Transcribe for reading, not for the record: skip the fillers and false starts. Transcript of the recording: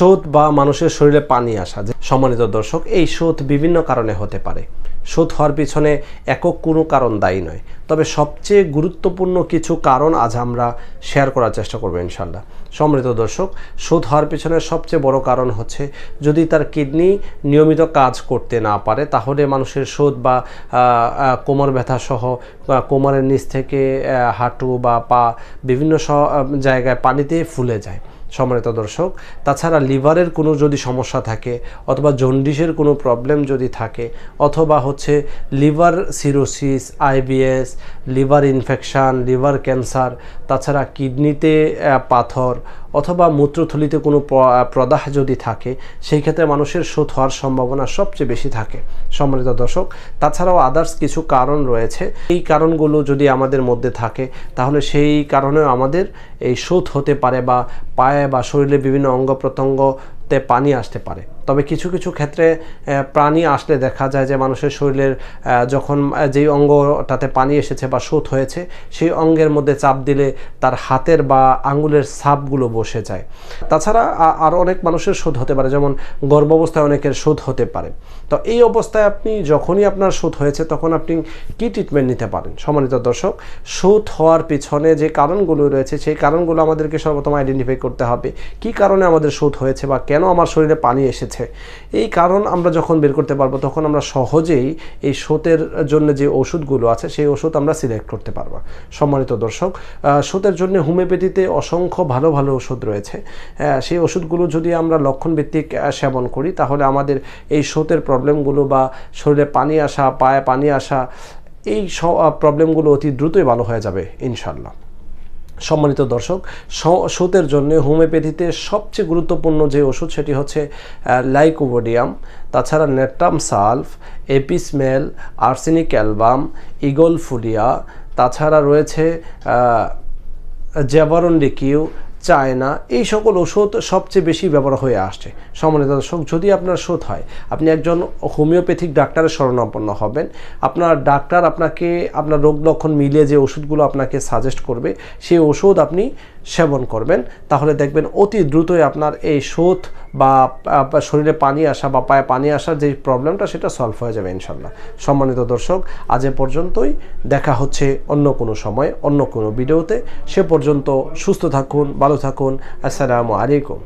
শোথ বা মানুষের শরীরে পানি আসা, যে সম্মানিত দর্শক, এই শোথ বিভিন্ন কারণে হতে পারে। শোথ হওয়ার পিছনে একক কোনো কারণ দায়ী নয়, তবে সবচেয়ে গুরুত্বপূর্ণ কিছু কারণ আজ আমরা শেয়ার করার চেষ্টা করবো ইনশাল্লাহ। সম্মানিত দর্শক, শোথ হওয়ার পিছনে সবচেয়ে বড় কারণ হচ্ছে যদি তার কিডনি নিয়মিত কাজ করতে না পারে, তাহলে মানুষের শোথ বা কোমর ব্যথা সহ কোমরের নিচ থেকে হাঁটু বা পা বিভিন্ন জায়গায় পানিতে ফুলে যায়। সম্মানিত দর্শক, তাছাড়া লিভারের কোনো যদি সমস্যা থাকে, অথবা জন্ডিসের কোনো প্রবলেম যদি থাকে, অথবা হচ্ছে liver cirrhosis, IBS, liver infection, liver cancer, তাছাড়া কিডনিতে পাথর অথবা মূত্রথলিতে কোনো প্রদাহ যদি থাকে, সেই ক্ষেত্রে মানুষের শোথ হওয়ার সম্ভাবনা সবচেয়ে বেশি থাকে। সম্মানিত দর্শক, তাছাড়াও আদার্স কিছু কারণ রয়েছে। এই কারণগুলো যদি আমাদের মধ্যে থাকে, তাহলে সেই কারণেও আমাদের এই শোথ হতে পারে বা পায়ে বা শরীরে বিভিন্ন অঙ্গ প্রত্যঙ্গতে পানি আসতে পারে। তবে কিছু কিছু ক্ষেত্রে পানি আসলে দেখা যায় যে মানুষের শরীরের যখন যেই অঙ্গটাতে পানি এসেছে বা শোথ হয়েছে, সেই অঙ্গের মধ্যে চাপ দিলে তার হাতের বা আঙুলের ছাপগুলো বসে যায়। তাছাড়া আর অনেক মানুষের শোথ হতে পারে, যেমন গর্ভাবস্থায় অনেকের শোথ হতে পারে। তো এই অবস্থায় আপনি যখনই আপনার শোথ হয়েছে, তখন আপনি কি ট্রিটমেন্ট নিতে পারেন? সম্মানিত দর্শক, শোথ হওয়ার পিছনে যে কারণগুলো রয়েছে, সেই কারণগুলো আমাদেরকে সর্বপ্রথম আইডেন্টিফাই করতে হবে। কি কারণে আমাদের শোথ হয়েছে বা কেন আমার শরীরে পানি এসেছে। এই কারণ আমরা যখন বের করতে পারবো, তখন আমরা সহজেই এই শোথের জন্য যে ওষুধগুলো আছে, সেই ওষুধ আমরা সিলেক্ট করতে পারবো। সম্মানিত দর্শক, শোথের জন্য হোমিওপ্যাথিতে অসংখ্য ভালো ভালো ওষুধ রয়েছে। সেই ওষুধগুলো যদি আমরা লক্ষণভিত্তিক সেবন করি, তাহলে আমাদের এই শোথের প্রবলেমগুলো বা শরীরে পানি আসা, পায়ে পানি আসা, এই প্রবলেমগুলো অতি দ্রুতই ভালো হয়ে যাবে ইনশাল্লাহ। সম্মানিত দর্শক, শোথের জন্য হোমিওপ্যাথিতে সবচেয়ে গুরুত্বপূর্ণ যে ওষুধ, সেটি হচ্ছে লাইকোপোডিয়াম, তাছাড়া natrum sulph, apis mel, arsenic album, aegle folia, তাছাড়া রয়েছে জ্যাভারন্ডিকিউ, চায়না। এই সকল ওষুধ সবচেয়ে বেশি ব্যবহার হয়ে আসছে। সম্মানিত দর্শক, যদি আপনার শোথ হয়, আপনি একজন হোমিওপ্যাথিক ডাক্তারের শরণাপন্ন হবেন। আপনার ডাক্তার আপনাকে আপনার রোগ লক্ষণ মিলিয়ে যে ওষুধগুলো আপনাকে সাজেস্ট করবে, সেই ওষুধ আপনি সেবন করবেন। তাহলে দেখবেন অতি দ্রুতই আপনার এই শোথ বা শরীরে পানি আসা বা পায়ে পানি আসার যে প্রবলেমটা, সেটা সলভ হয়ে যাবে ইনশাল্লাহ। সম্মানিত দর্শক, আজ এ পর্যন্তই। দেখা হচ্ছে অন্য কোনো সময়, অন্য কোনো ভিডিওতে। সে পর্যন্ত সুস্থ থাকুন, ভালো থাকুন। আসসালামু আলাইকুম।